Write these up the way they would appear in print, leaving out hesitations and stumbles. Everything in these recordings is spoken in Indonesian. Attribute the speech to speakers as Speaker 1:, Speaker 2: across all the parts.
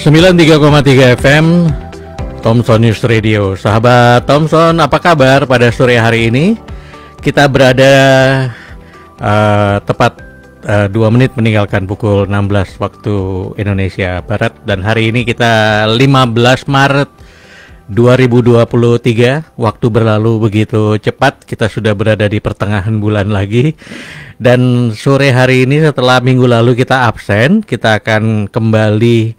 Speaker 1: 93,3 FM Thompson News Radio. Sahabat Thompson, apa kabar pada sore hari ini? Kita berada tepat 2 menit meninggalkan pukul 16 waktu Indonesia Barat. Dan hari ini kita 15 Maret 2023. Waktu berlalu begitu cepat, kita sudah berada di pertengahan bulan lagi. Dan sore hari ini setelah minggu lalu kita absen, kita akan kembali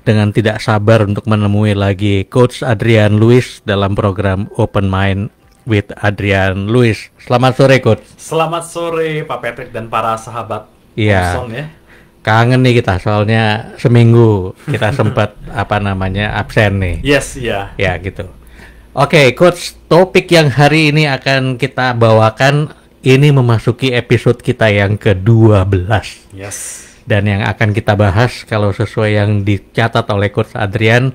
Speaker 1: dengan tidak sabar untuk menemui lagi Coach Adrian Lewis dalam program Open Mind with Adrian Lewis. Selamat sore, Coach.
Speaker 2: Selamat sore, Pak Patrick dan para sahabat
Speaker 1: Thompson
Speaker 2: ya.
Speaker 1: Kangen nih kita, soalnya seminggu kita sempat absen nih.
Speaker 2: Yes, iya.
Speaker 1: Ya, gitu. Oke, Coach, topik yang hari ini akan kita bawakan ini memasuki episode kita yang ke-12.
Speaker 2: Yes.
Speaker 1: Dan yang akan kita bahas, kalau sesuai yang dicatat oleh Coach Adrian,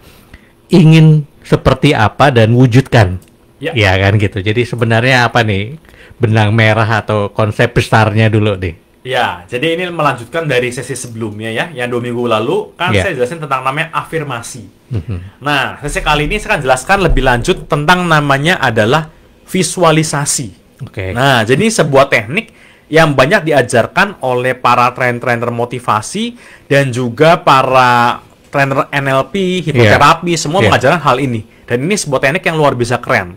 Speaker 1: ingin seperti apa dan wujudkan. Ya kan gitu. Jadi sebenarnya apa nih benang merah atau konsep besarnya dulu nih?
Speaker 2: Ya, jadi ini melanjutkan dari sesi sebelumnya ya, yang 2 minggu lalu kan saya jelasin tentang namanya afirmasi. Nah, sesi kali ini saya akan jelaskan lebih lanjut tentang namanya adalah visualisasi. Nah, jadi sebuah teknik yang banyak diajarkan oleh para trainer motivasi dan juga para trainer NLP, hipnoterapi, semua mengajarkan hal ini. Dan ini sebuah teknik yang luar biasa keren.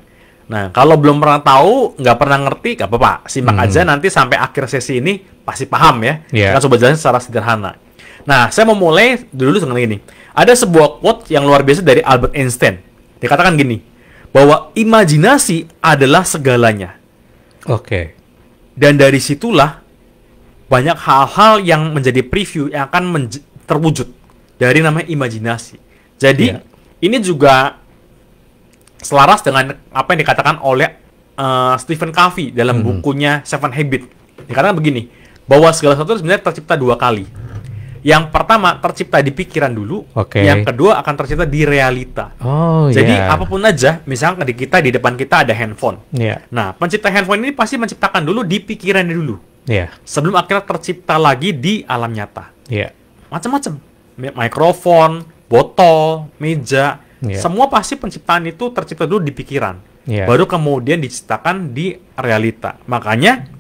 Speaker 2: Nah, kalau belum pernah tahu, nggak pernah ngerti, nggak apa-apa. Simak aja nanti sampai akhir sesi ini, pasti paham ya. Kita coba jelasin secara sederhana. Nah, saya mau mulai dulu dengan ini. Ada sebuah quote yang luar biasa dari Albert Einstein. Dikatakan gini, bahwa imajinasi adalah segalanya. Dan dari situlah banyak hal-hal yang menjadi preview yang akan terwujud dari namanya imajinasi. Jadi ini juga selaras dengan apa yang dikatakan oleh Stephen Covey dalam bukunya Seven Habits. Dikatakan begini, bahwa segala sesuatu sebenarnya tercipta 2 kali. Yang pertama tercipta di pikiran dulu, yang kedua akan tercipta di realita. Jadi apapun aja, misalnya di depan kita ada handphone. Nah, pencipta handphone ini pasti menciptakan dulu di pikirannya dulu. Sebelum akhirnya tercipta lagi di alam nyata. Macam-macam. Mikrofon, botol, meja, semua pasti penciptaan itu tercipta dulu di pikiran. Baru kemudian diciptakan di realita. Makanya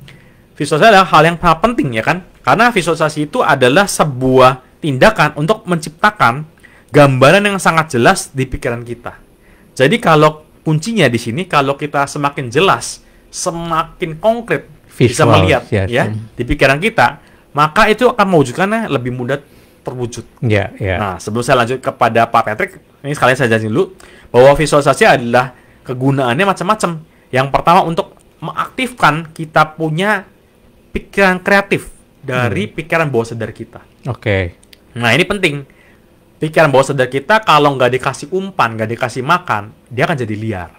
Speaker 2: visualisasi adalah hal yang sangat penting ya kan? Karena visualisasi itu adalah sebuah tindakan untuk menciptakan gambaran yang sangat jelas di pikiran kita. Jadi kalau kuncinya di sini, kalau kita semakin jelas, semakin konkret bisa melihat di pikiran kita, maka itu akan mewujudkannya lebih mudah terwujud. Nah, sebelum saya lanjut kepada Pak Patrick, ini sekalian saya jelasin dulu bahwa visualisasi adalah kegunaannya macam-macam. Yang pertama untuk mengaktifkan kita punya pikiran kreatif dari pikiran bawah sadar kita. Nah, ini penting. Pikiran bawah sadar kita kalau nggak dikasih umpan, nggak dikasih makan, dia akan jadi liar.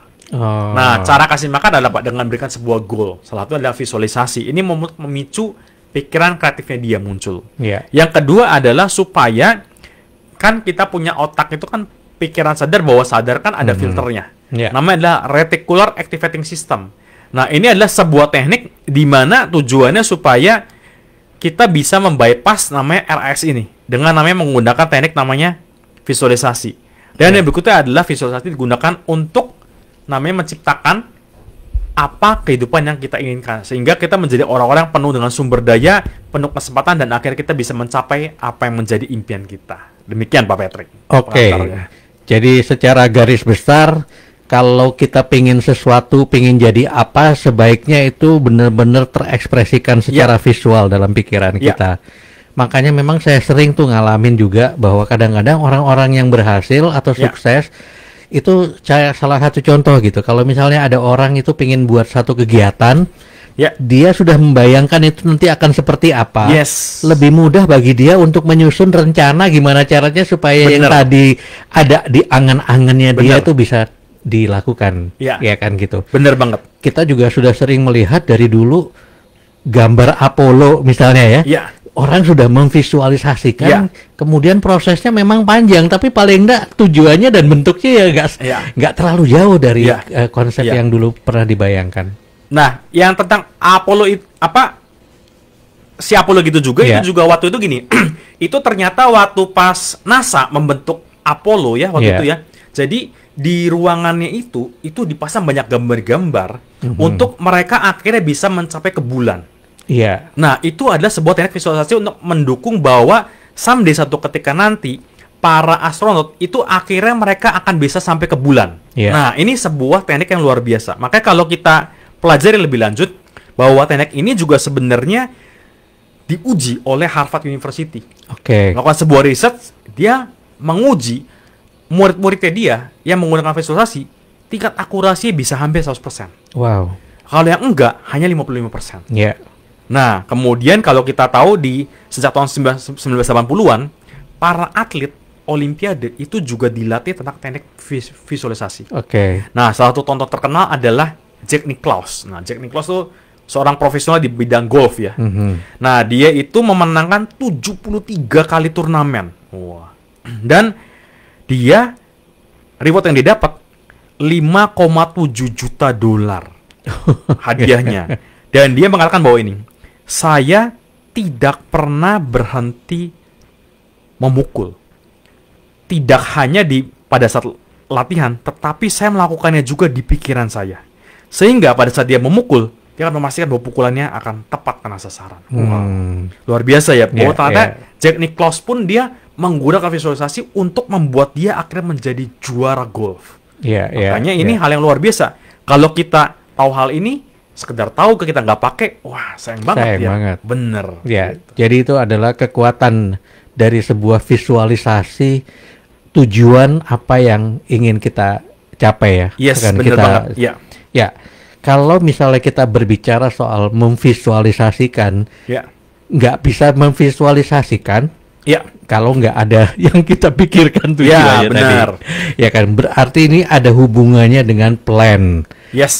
Speaker 2: Nah, cara kasih makan adalah dengan berikan sebuah goal. Salah satu adalah visualisasi. Ini memicu pikiran kreatifnya dia muncul. Yang kedua adalah supaya kan kita punya otak itu kan pikiran sadar, bawah sadar kan ada filternya. Namanya adalah reticular activating system. Nah, ini adalah sebuah teknik di mana tujuannya supaya kita bisa membypass namanya RAS ini dengan namanya menggunakan teknik namanya visualisasi. Dan yang berikutnya adalah visualisasi digunakan untuk namanya menciptakan apa kehidupan yang kita inginkan, sehingga kita menjadi orang-orang penuh dengan sumber daya, penuh kesempatan, dan akhirnya kita bisa mencapai apa yang menjadi impian kita. Demikian Pak Patrick.
Speaker 1: Jadi secara garis besar, kalau kita pingin sesuatu, pingin jadi apa, sebaiknya itu benar-benar terekspresikan secara visual dalam pikiran kita. Makanya memang saya sering tuh ngalamin juga bahwa kadang-kadang orang-orang yang berhasil atau sukses itu salah satu contoh gitu. Kalau misalnya ada orang itu pingin buat satu kegiatan, dia sudah membayangkan itu nanti akan seperti apa. Lebih mudah bagi dia untuk menyusun rencana gimana caranya supaya yang tadi ada di angan-angannya dia itu bisa dilakukan, ya kan gitu.
Speaker 2: Bener banget.
Speaker 1: Kita juga sudah sering melihat dari dulu gambar Apollo misalnya ya. Orang sudah memvisualisasikan, kemudian prosesnya memang panjang, tapi paling enggak tujuannya dan bentuknya nggak terlalu jauh dari konsep yang dulu pernah dibayangkan.
Speaker 2: Nah, yang tentang Apollo si Apollo gitu juga, itu juga waktu itu gini, itu ternyata waktu pas NASA membentuk Apollo ya waktu
Speaker 1: Iya.
Speaker 2: itu ya. Jadi di ruangannya itu dipasang banyak gambar-gambar untuk mereka akhirnya bisa mencapai ke bulan.
Speaker 1: Iya.
Speaker 2: Nah, itu adalah sebuah teknik visualisasi untuk mendukung bahwa someday suatu ketika nanti para astronot itu akhirnya mereka akan bisa sampai ke bulan.
Speaker 1: Iya.
Speaker 2: Nah, ini sebuah teknik yang luar biasa. Makanya kalau kita pelajari lebih lanjut bahwa teknik ini juga sebenarnya diuji oleh Harvard University.
Speaker 1: Oke.
Speaker 2: Melakukan sebuah riset, dia menguji murid-muridnya dia yang menggunakan visualisasi, tingkat akurasi bisa hampir 100%.
Speaker 1: Wow.
Speaker 2: Kalau yang enggak, hanya 55%.
Speaker 1: Iya.
Speaker 2: Nah, kemudian kalau kita tahu sejak tahun 1980-an, para atlet Olimpiade itu juga dilatih tentang teknik visualisasi.
Speaker 1: Oke.
Speaker 2: Nah, salah satu contoh terkenal adalah Jack Nicklaus. Nah, Jack Nicklaus itu seorang profesional di bidang golf ya. Nah, dia itu memenangkan 73 kali turnamen. Wah. Dan dia reward yang didapat 5,7 juta dolar hadiahnya. Dan dia mengatakan bahwa ini, saya tidak pernah berhenti memukul. Tidak hanya pada saat latihan, tetapi saya melakukannya juga di pikiran saya. Sehingga pada saat dia memukul, dia akan memastikan bahwa pukulannya akan tepat kena sasaran. Wow. Luar biasa ya. Bahwa ternyata Jack Nicklaus pun dia menggunakan visualisasi untuk membuat dia akhirnya menjadi juara golf. Makanya ini hal yang luar biasa. Kalau kita tahu hal ini, sekedar tahu kita nggak pakai, wah sayang banget ya. Bener.
Speaker 1: Ya, gitu. Jadi itu adalah kekuatan dari sebuah visualisasi tujuan apa yang ingin kita capai ya.
Speaker 2: Yes,
Speaker 1: kan
Speaker 2: bener
Speaker 1: kita,
Speaker 2: banget. Ya.
Speaker 1: Ya, kalau misalnya kita berbicara soal memvisualisasikan, nggak bisa memvisualisasikan, kalau nggak ada yang kita pikirkan tujuannya
Speaker 2: benar.
Speaker 1: tadi. Ya kan, berarti ini ada hubungannya dengan plan,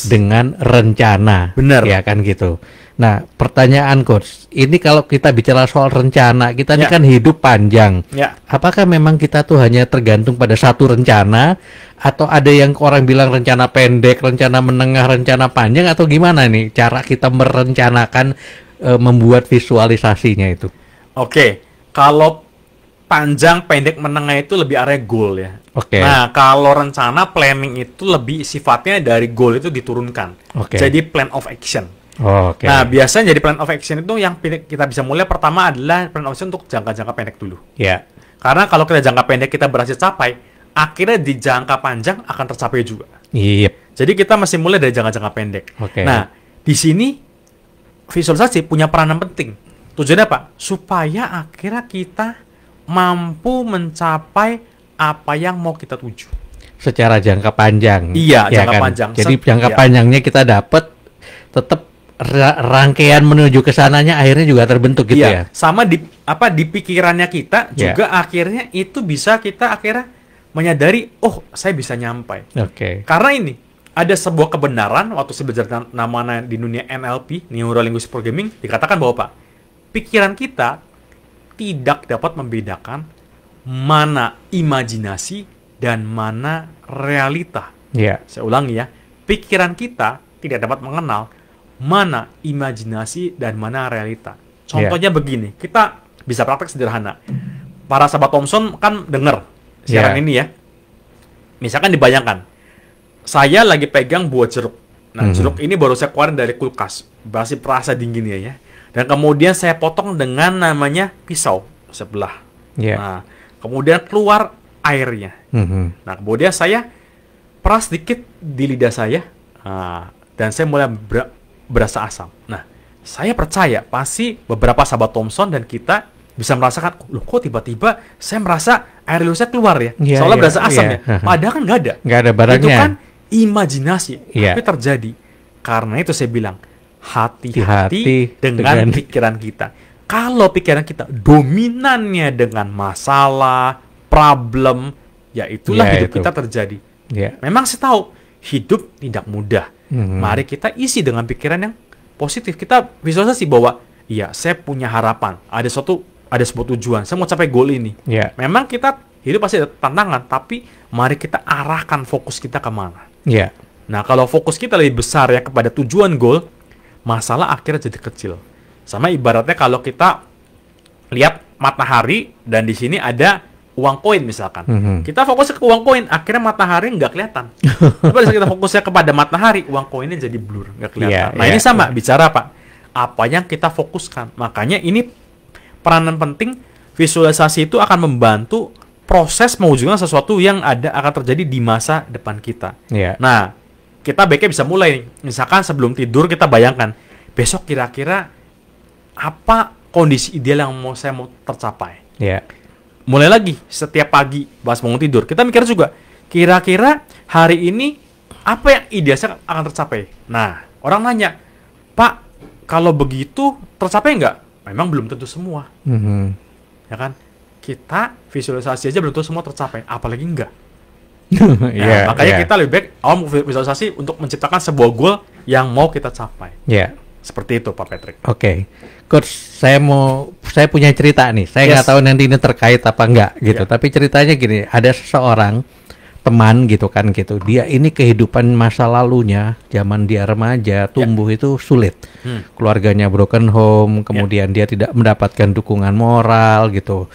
Speaker 1: dengan rencana,
Speaker 2: benar.
Speaker 1: Ya kan gitu. Nah, pertanyaan Coach, ini kalau kita bicara soal rencana, kita ini kan hidup panjang. Apakah memang kita tuh hanya tergantung pada satu rencana, atau ada yang orang bilang rencana pendek, rencana menengah, rencana panjang, atau gimana nih cara kita merencanakan membuat visualisasinya itu?
Speaker 2: Oke, kalau panjang, pendek, menengah itu lebih area goal ya. Nah, kalau rencana planning itu lebih sifatnya dari goal itu diturunkan. Jadi plan of action. Nah, biasanya jadi plan of action itu yang kita bisa mulai pertama adalah plan of action untuk jangka-jangka pendek dulu. Karena kalau kita jangka pendek kita berhasil capai, akhirnya di jangka panjang akan tercapai juga. Jadi kita masih mulai dari jangka-jangka pendek. Nah, di sini visualisasi punya peranan penting. Tujuannya apa? Supaya akhirnya kita mampu mencapai apa yang mau kita tuju.
Speaker 1: Secara jangka panjang.
Speaker 2: Iya, jangka panjang.
Speaker 1: Jadi jangka panjangnya kita dapat, tetap rangkaian menuju ke sananya akhirnya juga terbentuk gitu ya.
Speaker 2: Sama di pikirannya kita juga akhirnya itu bisa kita akhirnya menyadari, oh saya bisa nyampai. Karena ini ada sebuah kebenaran waktu saya belajar namanya di dunia NLP, Neuro Linguistic Programming, dikatakan bahwa Pak, pikiran kita tidak dapat membedakan mana imajinasi dan mana realita. Saya ulangi ya, pikiran kita tidak dapat mengenal mana imajinasi dan mana realita. Contohnya begini, kita bisa praktek sederhana. Para sahabat Thompson kan dengar siaran ini ya. Misalkan dibayangkan, saya lagi pegang buah jeruk. Nah, jeruk ini baru saya keluarin dari kulkas, masih terasa dingin ya. Dan kemudian saya potong dengan namanya pisau sebelah. Nah, kemudian keluar airnya. Nah, kemudian saya peras sedikit di lidah saya. Nah, dan saya mulai berasa asam. Nah, saya percaya pasti beberapa sahabat Thompson dan kita bisa merasakan, loh kok tiba-tiba saya merasa air liur saya keluar ya. Soalnya berasa asam ya. Padahal kan nggak ada.
Speaker 1: Nggak ada barangnya.
Speaker 2: Itu kan imajinasi. Tapi terjadi. Karena itu saya bilang, hati-hati dengan pikiran kita. Kalau pikiran kita dominannya dengan masalah, problem, ya itulah hidup kita terjadi. Memang saya tahu hidup tidak mudah. Mari kita isi dengan pikiran yang positif. Kita visualisasi bahwa iya, saya punya harapan. Ada sebuah tujuan. Saya mau capai goal ini. Memang kita hidup pasti ada tantangan, tapi mari kita arahkan fokus kita kemana. Nah, kalau fokus kita lebih besar ya kepada tujuan goal, masalah akhirnya jadi kecil. Sama ibaratnya kalau kita lihat matahari dan di sini ada uang koin misalkan. Kita fokusnya ke uang koin, akhirnya matahari nggak kelihatan. Tapi saat kita fokusnya kepada matahari, uang koinnya jadi blur, nggak kelihatan. Nah ini sama, bicara apa? Apa yang kita fokuskan. Makanya ini peranan penting, visualisasi itu akan membantu proses mewujudkan sesuatu yang akan terjadi di masa depan kita. Nah, kita baiknya bisa mulai. Misalkan sebelum tidur kita bayangkan, besok kira-kira apa kondisi ideal yang saya mau tercapai. Mulai lagi setiap pagi pas bangun tidur kita mikir juga kira-kira hari ini apa yang idealnya akan tercapai. Nah orang nanya, Pak kalau begitu tercapai nggak? Memang belum tentu semua, ya kan? Kita visualisasi aja belum tentu semua tercapai, apalagi enggak. Makanya kita lebih baik awal visualisasi untuk menciptakan sebuah goal yang mau kita capai. Seperti itu Pak Patrick.
Speaker 1: Coach, saya punya cerita nih. Saya nggak tahu nanti ini terkait apa enggak gitu. Tapi ceritanya gini, ada seseorang teman gitu kan gitu. Dia ini kehidupan masa lalunya, zaman dia remaja, tumbuh itu sulit. Keluarganya broken home, kemudian dia tidak mendapatkan dukungan moral gitu.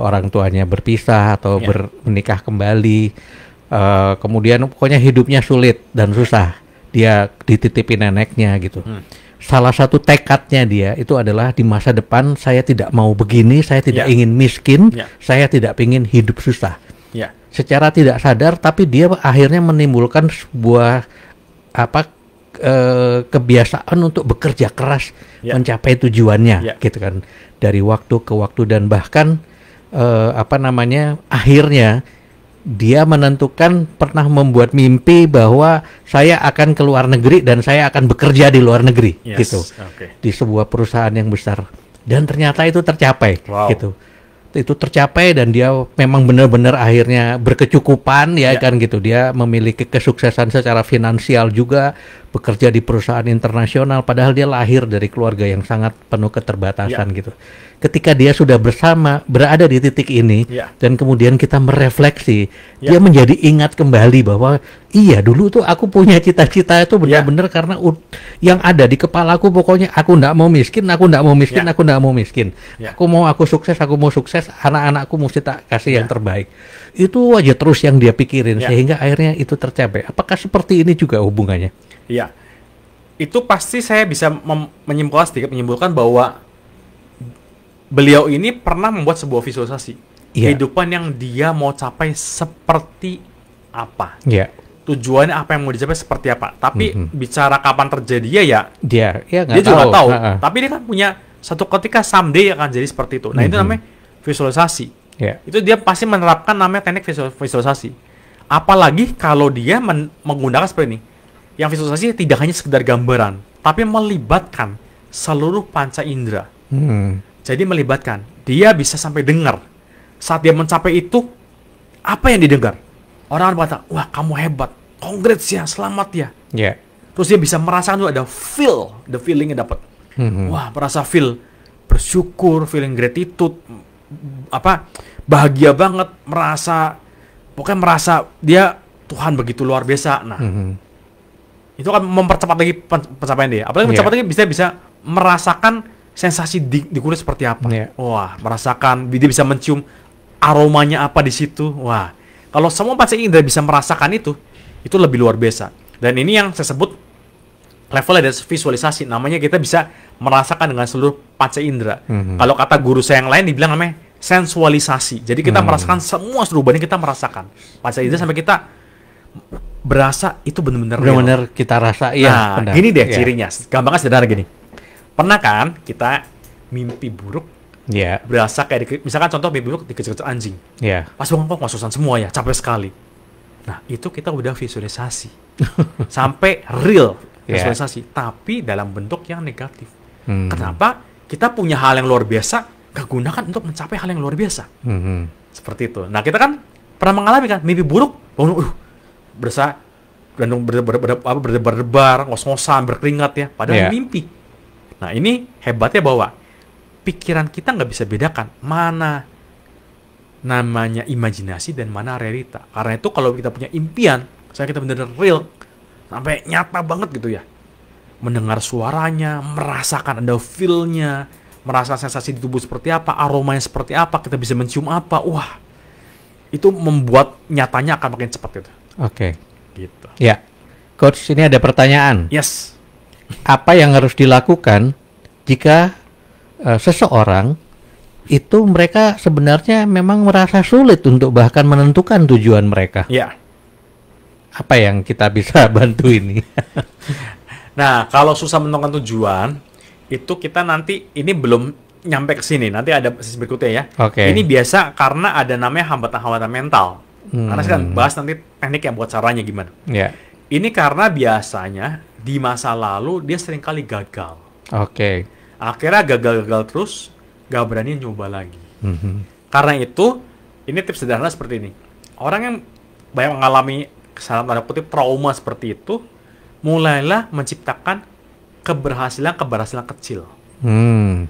Speaker 1: Orang tuanya berpisah atau menikah kembali. Kemudian pokoknya hidupnya sulit dan susah. Dia dititipin neneknya gitu. Salah satu tekadnya dia itu adalah di masa depan saya tidak mau begini, saya tidak ingin miskin, saya tidak ingin hidup susah. Secara tidak sadar, tapi dia akhirnya menimbulkan sebuah kebiasaan untuk bekerja keras mencapai tujuannya, gitu kan. Dari waktu ke waktu dan bahkan akhirnya dia menentukan pernah membuat mimpi bahwa saya akan ke luar negeri dan saya akan bekerja di luar negeri, gitu, di sebuah perusahaan yang besar, dan ternyata itu tercapai, gitu. Itu tercapai dan dia memang benar-benar akhirnya berkecukupan kan gitu. Dia memiliki kesuksesan secara finansial juga, bekerja di perusahaan internasional padahal dia lahir dari keluarga yang sangat penuh keterbatasan gitu. Ketika dia sudah berada di titik ini dan kemudian kita merefleksi, dia menjadi ingat kembali bahwa iya dulu tuh aku punya cita-cita itu benar-benar karena yang ada di kepalaku pokoknya aku nggak mau miskin, aku nggak mau miskin, aku nggak mau miskin. Aku sukses, aku mau sukses, anak-anakku mesti tak kasih yang terbaik. Itu aja terus yang dia pikirin sehingga akhirnya itu tercapai. Apakah seperti ini juga hubungannya?
Speaker 2: Iya. Itu pasti saya bisa menyimpulkan bahwa beliau ini pernah membuat sebuah visualisasi kehidupan yang dia mau capai seperti apa, tujuannya apa yang mau dicapai seperti apa. Tapi bicara kapan terjadinya dia juga nggak tahu. Tapi dia kan punya satu ketika someday akan jadi seperti itu. Nah itu namanya visualisasi. Itu dia pasti menerapkan namanya teknik visualisasi. Apalagi kalau dia menggunakan seperti ini, yang visualisasi tidak hanya sekedar gambaran, tapi melibatkan seluruh panca indera. Jadi melibatkan, dia bisa sampai dengar. Saat dia mencapai itu, apa yang didengar? Orang berkata, wah kamu hebat, congrats ya, selamat ya. Terus dia bisa merasakan juga ada the feelingnya dapat. Wah merasa feel bersyukur, feeling gratitude, bahagia banget, pokoknya merasa dia Tuhan begitu luar biasa. Nah, itu kan mempercepat lagi pencapaian dia. Apalagi mencapai lagi bisa merasakan sensasi di kulit seperti apa. Wah, merasakan, dia bisa mencium aromanya apa di situ. Wah, kalau semua panca indera bisa merasakan itu lebih luar biasa. Dan ini yang saya sebut levelnya dari visualisasi. Namanya kita bisa merasakan dengan seluruh panca indera. Kalau kata guru saya yang lain dibilang namanya sensualisasi. Jadi kita merasakan semua seluruh badan kita merasakan panca indera sampai kita berasa itu benar-benar
Speaker 1: kita rasa.
Speaker 2: Nah, gini deh cirinya. Gampangnya sederhana gini. Pernah kan kita mimpi buruk, berasa kayak misalkan contoh mimpi buruk dikejar-kejar anjing, pas bangun kok ngos-ngosan semua ya, capek sekali. Nah itu kita udah visualisasi sampai real visualisasi, tapi dalam bentuk yang negatif. Kenapa? Kita punya hal yang luar biasa, kegunakan untuk mencapai hal yang luar biasa. Seperti itu. Nah kita kan pernah mengalami kan mimpi buruk, bangun berasa berdebar-debar, ngos-ngosan, berkeringat ya, padahal mimpi. Nah ini hebatnya bahwa pikiran kita nggak bisa bedakan mana namanya imajinasi dan mana realita. Karena itu kalau kita punya impian, misalnya kita benar-benar real, sampai nyata banget gitu ya, mendengar suaranya, merasakan ada feel-nya, merasakan sensasi di tubuh seperti apa, aromanya seperti apa, kita bisa mencium apa. Wah, itu membuat nyatanya akan makin cepat gitu.
Speaker 1: Oke.
Speaker 2: Gitu.
Speaker 1: Ya. Coach, ini ada pertanyaan.
Speaker 2: Yes.
Speaker 1: Apa yang harus dilakukan jika seseorang itu mereka sebenarnya memang merasa sulit untuk bahkan menentukan tujuan mereka?
Speaker 2: Ya.
Speaker 1: Apa yang kita bisa bantu ini?
Speaker 2: Nah, kalau susah menentukan tujuan, itu kita nanti ini belum nyampe ke sini. Nanti ada sesi berikutnya ya.
Speaker 1: Oke.
Speaker 2: Ini biasa karena ada namanya hambatan-hambatan mental. Karena saya kan bahas nanti teknik yang buat caranya gimana.
Speaker 1: Ya.
Speaker 2: Ini karena biasanya di masa lalu dia seringkali gagal.
Speaker 1: Oke.
Speaker 2: Akhirnya gagal-gagal terus, gak berani nyoba lagi. Karena itu, ini tips sederhana seperti ini. Orang yang banyak mengalami kesalahan tanda kutip trauma seperti itu, mulailah menciptakan keberhasilan kecil.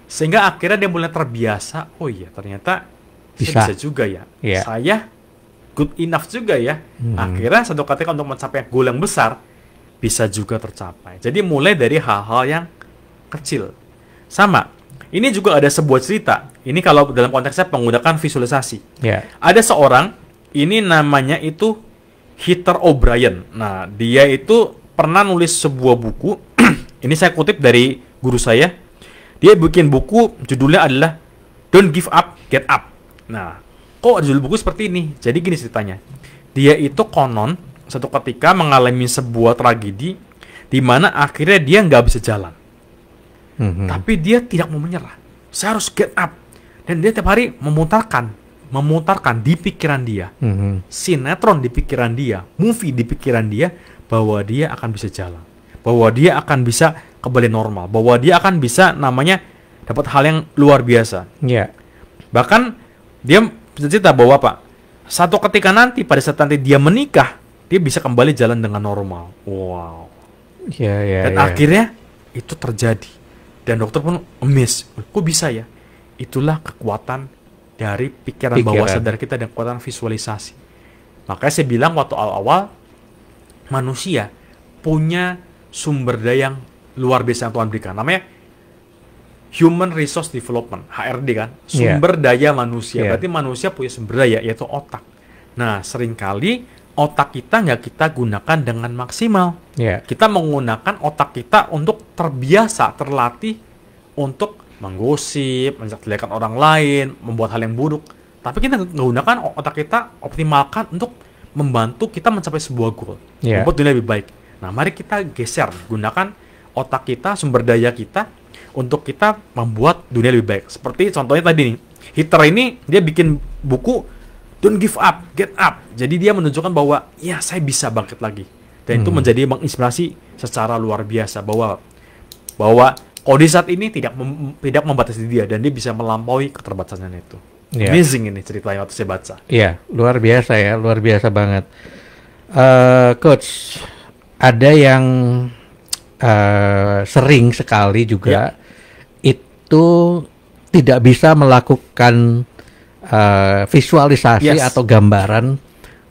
Speaker 2: Sehingga akhirnya dia mulai terbiasa, oh iya ternyata saya bisa juga ya.
Speaker 1: Yeah.
Speaker 2: Saya good enough juga ya. Akhirnya satu ketika untuk mencapai goal yang besar, bisa juga tercapai. Jadi mulai dari hal-hal yang kecil. Sama, ini juga ada sebuah cerita. Ini kalau dalam konteksnya menggunakan visualisasi.
Speaker 1: Yeah.
Speaker 2: Ada seorang, ini namanya itu Heather O'Brien. Nah, dia itu pernah nulis sebuah buku. Ini saya kutip dari guru saya. Dia bikin buku, judulnya adalah Don't Give Up, Get Up. Nah, kok judul buku seperti ini? Jadi gini ceritanya. Dia itu konon satu ketika mengalami sebuah tragedi di mana akhirnya dia nggak bisa jalan. Tapi dia tidak mau menyerah. Saya harus get up. Dan dia tiap hari memutarkan di pikiran dia, sinetron di pikiran dia, movie di pikiran dia, bahwa dia akan bisa jalan, bahwa dia akan bisa kembali normal, bahwa dia akan bisa namanya dapat hal yang luar biasa.
Speaker 1: Yeah.
Speaker 2: Bahkan dia cerita bahwa Pak, satu ketika nanti pada saat nanti dia menikah, dia bisa kembali jalan dengan normal. Wow. Dan akhirnya itu terjadi. Dan dokter pun amazed. Kok bisa ya? Itulah kekuatan dari pikiran bawah sadar kita dan kekuatan visualisasi. Makanya saya bilang waktu awal-awal, manusia punya sumber daya yang luar biasa yang Tuhan berikan. Namanya Human Resource Development, HRD kan? Sumber daya manusia. Berarti manusia punya sumber daya, yaitu otak. Nah, seringkali otak kita nggak kita gunakan dengan maksimal. Kita menggunakan otak kita untuk terbiasa, terlatih untuk menggosip, menjelek-jelekan orang lain, membuat hal yang buruk. Tapi kita nggak gunakan otak kita, optimalkan untuk membantu kita mencapai sebuah goal, membuat dunia lebih baik. Nah, mari kita geser, gunakan otak kita, sumber daya kita untuk kita membuat dunia lebih baik. Seperti contohnya tadi nih, Heather ini dia bikin buku Don't Give Up, Get Up. Jadi dia menunjukkan bahwa ya saya bisa bangkit lagi. Dan itu menjadi menginspirasi secara luar biasa bahwa kondisi saat ini tidak membatasi dia dan dia bisa melampaui keterbatasannya itu. Amazing ini ceritanya waktu saya baca.
Speaker 1: Iya, luar biasa ya, luar biasa banget. Coach, ada yang sering sekali juga itu tidak bisa melakukan visualisasi atau gambaran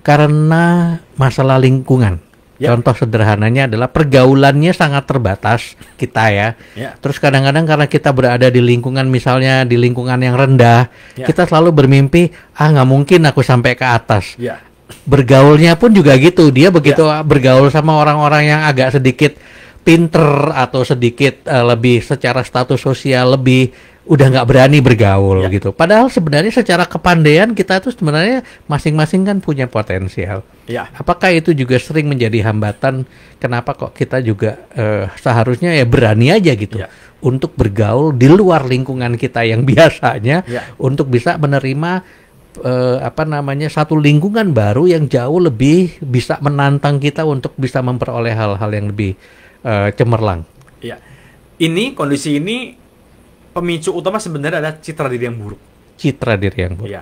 Speaker 1: karena masalah lingkungan. Contoh sederhananya adalah pergaulannya sangat terbatas kita ya. Terus kadang-kadang karena kita berada di lingkungan, misalnya di lingkungan yang rendah, kita selalu bermimpi, nggak mungkin aku sampai ke atas. Bergaulnya pun juga gitu, dia begitu bergaul sama orang-orang yang agak sedikit pinter atau sedikit lebih secara status sosial lebih, udah nggak berani bergaul gitu. Padahal sebenarnya secara kepandaian kita tuh sebenarnya masing-masing kan punya potensial. Apakah itu juga sering menjadi hambatan? Kenapa kok kita juga seharusnya ya berani aja gitu untuk bergaul di luar lingkungan kita yang biasanya untuk bisa menerima satu lingkungan baru yang jauh lebih bisa menantang kita untuk bisa memperoleh hal-hal yang lebih cemerlang.
Speaker 2: Ini kondisi ini pemicu utama sebenarnya adalah citra diri yang buruk.
Speaker 1: Citra diri yang buruk.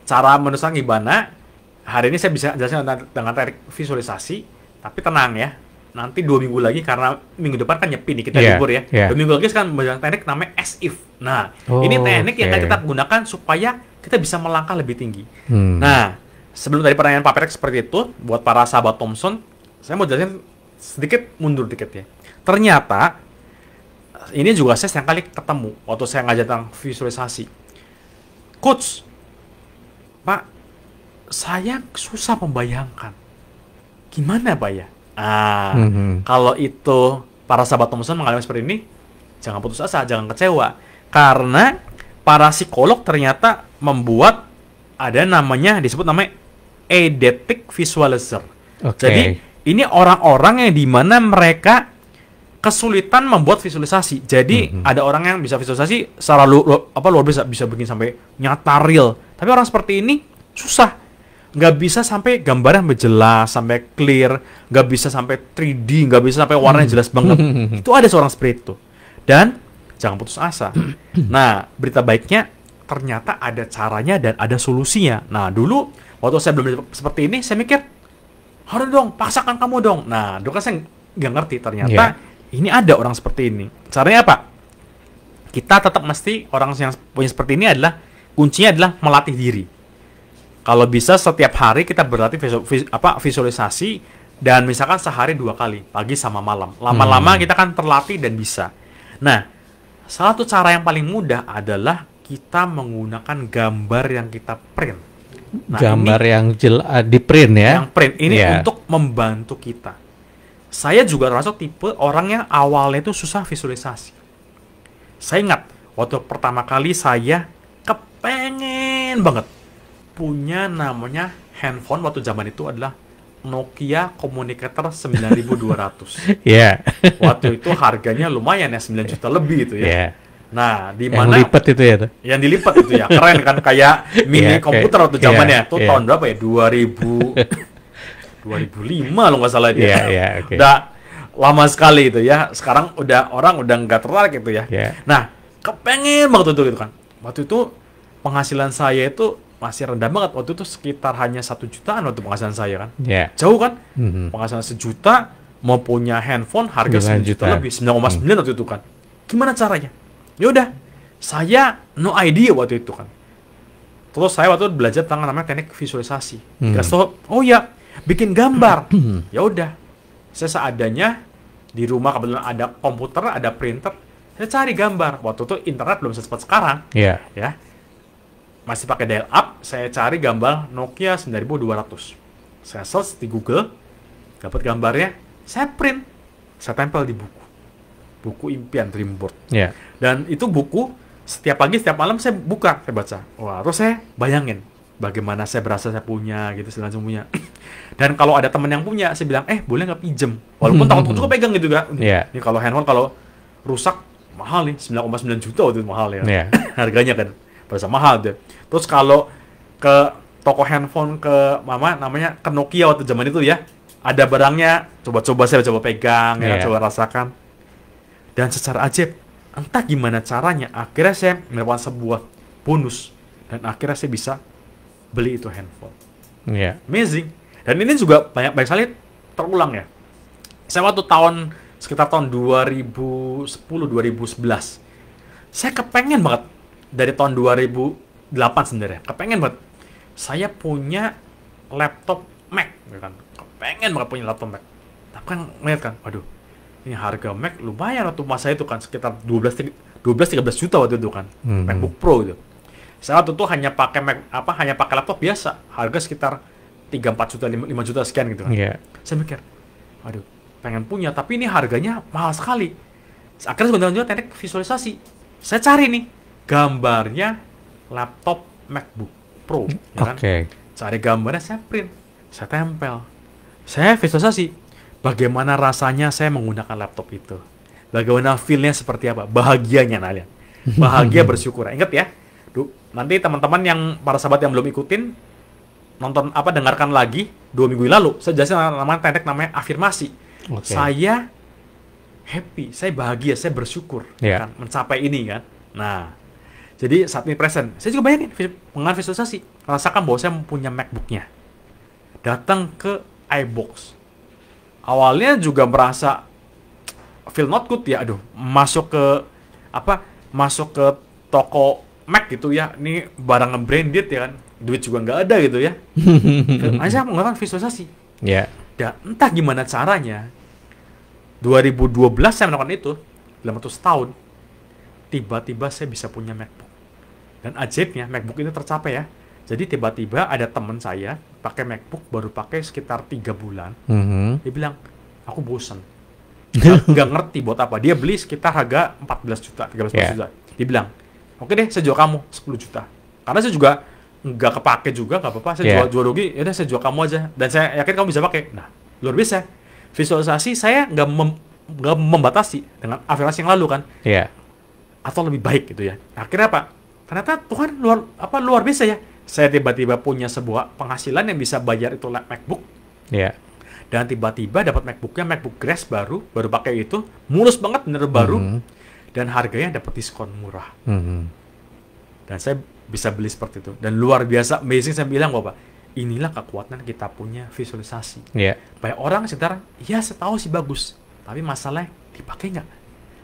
Speaker 2: Cara menusang gimana? Hari ini saya bisa jelaskan dengan teknik visualisasi, tapi tenang ya. Nanti 2 minggu lagi, karena minggu depan kan nyepi nih kita libur ya. 2 minggu lagi sekarang menggunakan teknik namanya as if. Nah, ini teknik yang akan kita gunakan supaya kita bisa melangkah lebih tinggi. Nah, sebelum tadi pertanyaan Pak Petrek seperti itu, buat para sahabat Thompson, saya mau jelasin sedikit mundur dikit ya. Ternyata ini juga saya sering kali ketemu waktu saya ngajar tentang visualisasi. Coach, Pak, saya susah membayangkan. Gimana Pak ya? Kalau itu para sahabat Thompson mengalami seperti ini, jangan putus asa, jangan kecewa. Karena para psikolog ternyata membuat ada namanya, disebut namanya eidetic visualizer. Jadi ini orang-orang yang dimana mereka kesulitan membuat visualisasi. Jadi ada orang yang bisa visualisasi secara luar biasa, bisa bikin sampai nyata real. Tapi orang seperti ini susah. Nggak bisa sampai gambarnya sampai jelas, sampai clear, nggak bisa sampai 3D, nggak bisa sampai warnanya jelas banget. Itu ada seorang seperti itu. Dan jangan putus asa. Nah, berita baiknya ternyata ada caranya dan ada solusinya. Nah, dulu waktu saya belum seperti ini, saya mikir, harus dong, paksakan kamu dong. Nah, dulu kan saya nggak ngerti. Ternyata ini ada orang seperti ini. Caranya apa? Kita tetap mesti, orang yang punya seperti ini adalah, kuncinya adalah melatih diri. Kalau bisa setiap hari kita berlatih visualisasi, dan misalkan sehari 2 kali, pagi sama malam. Lama-lama kita kan terlatih dan bisa. Nah, salah satu cara yang paling mudah adalah kita menggunakan gambar yang kita print. Nah,
Speaker 1: gambar yang di print ya?
Speaker 2: Yang print. Ini untuk membantu kita. Saya juga termasuk tipe orang yang awalnya itu susah visualisasi. Saya ingat, waktu pertama kali saya kepengen banget punya namanya handphone waktu zaman itu adalah Nokia Communicator 9200.
Speaker 1: Iya.
Speaker 2: Waktu itu harganya lumayan ya, 9 juta lebih itu ya.
Speaker 1: Yeah.
Speaker 2: Nah, di mana
Speaker 1: yang dilipat itu ya tuh?
Speaker 2: Yang dilipat itu ya, keren kan, kayak mini komputer waktu zamannya. Itu tahun berapa ya? 2005 lo nggak salah dia. Udah lama sekali itu ya. Sekarang orang udah nggak tertarik itu ya. Nah, kepengen banget itu gitu kan. Waktu itu penghasilan saya itu masih rendah banget. Waktu itu sekitar hanya 1 jutaan waktu penghasilan saya kan. Jauh kan? Penghasilan 1 juta mau punya handphone harga 9 juta lebih, 9,9 waktu itu kan. Gimana caranya? Ya udah, saya no idea waktu itu kan. Terus saya waktu itu belajar tentang namanya teknik visualisasi. Oh ya, bikin gambar. Ya udah, saya seadanya di rumah kebetulan ada komputer, ada printer, saya cari gambar. Waktu itu internet belum secepat sekarang. Ya, masih pakai dial up. Saya cari gambar Nokia 9200. Saya search di Google, dapat gambarnya, saya print, saya tempel di buku impian Dreamboard. Dan itu buku setiap pagi, setiap malam saya buka, saya baca. Wah, terus saya bayangin bagaimana saya berasa saya punya, gitu, saya langsung punya. Dan kalau ada teman yang punya, saya bilang, boleh nggak pinjem? Walaupun takut juga pegang gitu kan. Ini kalau handphone kalau rusak mahal nih, 9,9 juta waktu itu mahal ya. Harganya kan berasa mahal deh. Terus kalau ke toko handphone ke namanya ke Nokia waktu zaman itu ya, ada barangnya, coba-coba saya coba pegang, coba rasakan. Dan secara ajaib, entah gimana caranya, akhirnya saya mendapatkan sebuah bonus dan akhirnya saya bisa beli itu handphone. Amazing. Dan ini juga banyak sekali terulang ya. Saya waktu sekitar tahun 2010 2011, saya kepengen banget dari tahun 2008 sebenarnya, kepengen banget saya punya laptop Mac, kan? Kepengen banget punya laptop Mac. Tapi kan ngeliat kan, waduh, ini harga Mac lumayan waktu masa itu kan, sekitar 12-13 juta waktu itu kan, MacBook Pro gitu. Saya waktu itu hanya pakai laptop biasa, harga sekitar 3-4 juta, 5 juta sekian gitu kan. Saya mikir, waduh, pengen punya, tapi ini harganya mahal sekali. Akhirnya sebenarnya juga teknik visualisasi. Saya cari nih gambarnya laptop MacBook Pro, ya kan? Cari gambarnya, saya print, saya tempel, saya visualisasi. Bagaimana rasanya saya menggunakan laptop itu? Bagaimana feel-nya seperti apa? Bahagianya kalian. Bahagia bersyukur. Ingat ya. Nanti teman-teman yang para sahabat yang belum ikutin dengarkan lagi 2 minggu lalu saya jelasin namanya afirmasi. Saya happy, saya bahagia, saya bersyukur kan mencapai ini kan. Nah, jadi saat ini present, saya juga bayangin mengenai visualisasi, rasakan bahwa saya punya MacBook-nya. Datang ke iBox. Awalnya juga merasa feel not good ya, masuk ke toko Mac gitu ya, ini barang branded ya kan, duit juga nggak ada gitu ya. Saya menggunakan visualisasi. Dan entah gimana caranya, 2012 saya melakukan itu, dalam waktu setahun, tiba-tiba saya bisa punya MacBook. Dan ajaibnya, MacBook ini tercapai ya. Jadi tiba-tiba ada teman saya pakai MacBook baru pakai sekitar 3 bulan. Dia bilang, aku bosan. Nggak ngerti buat apa. Dia beli sekitar harga 14 juta, 13 juta. Dia bilang, oke deh, saya jual kamu 10 juta. Karena saya juga nggak kepake juga, nggak apa-apa. Saya jual rugi, ya udah saya jual kamu aja. Dan saya yakin kamu bisa pakai. Nah, luar biasa. Visualisasi saya nggak membatasi dengan afirmasi yang lalu kan. Atau lebih baik gitu ya. Akhirnya apa? Ternyata Tuhan luar biasa ya. Saya tiba-tiba punya sebuah penghasilan yang bisa bayar itu MacBook. Dan tiba-tiba dapat MacBook Grace baru pakai itu, mulus banget, bener baru, dan harganya dapat diskon murah. Dan saya bisa beli seperti itu. Dan luar biasa, amazing, saya bilang Bapak, inilah kekuatan kita punya visualisasi. Banyak orang sekitar, ya saya tahu sih bagus, tapi masalahnya dipakai nggak?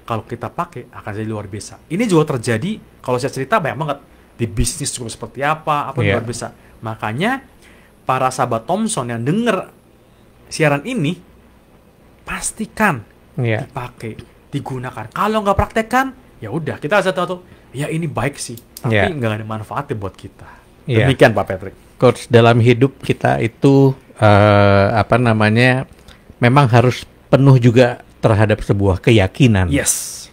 Speaker 2: Kalau kita pakai akan jadi luar biasa. Ini juga terjadi, kalau saya cerita banyak banget di bisnis juga seperti apa luar biasa. Makanya para sahabat Thompson yang dengar siaran ini, pastikan dipakai, digunakan. Kalau nggak praktekkan, ya udah kita bisa tahu tuh, ya ini baik sih, tapi nggak ada manfaatnya buat kita. Demikian Pak Patrick.
Speaker 1: Coach, dalam hidup kita itu memang harus penuh juga terhadap sebuah keyakinan.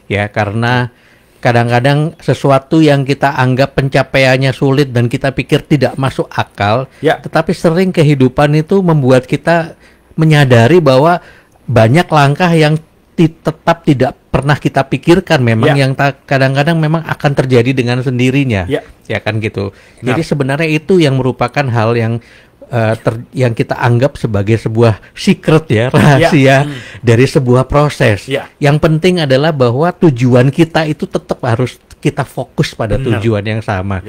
Speaker 1: Ya, karena kadang-kadang sesuatu yang kita anggap pencapaiannya sulit dan kita pikir tidak masuk akal, tetapi sering kehidupan itu membuat kita menyadari bahwa banyak langkah yang tetap tidak pernah kita pikirkan memang yang kadang-kadang memang akan terjadi dengan sendirinya. Ya kan gitu. Jadi sebenarnya itu yang merupakan hal yang yang kita anggap sebagai sebuah secret ya, rahasia dari sebuah proses. Yang penting adalah bahwa tujuan kita itu tetap harus kita fokus pada tujuan yang sama.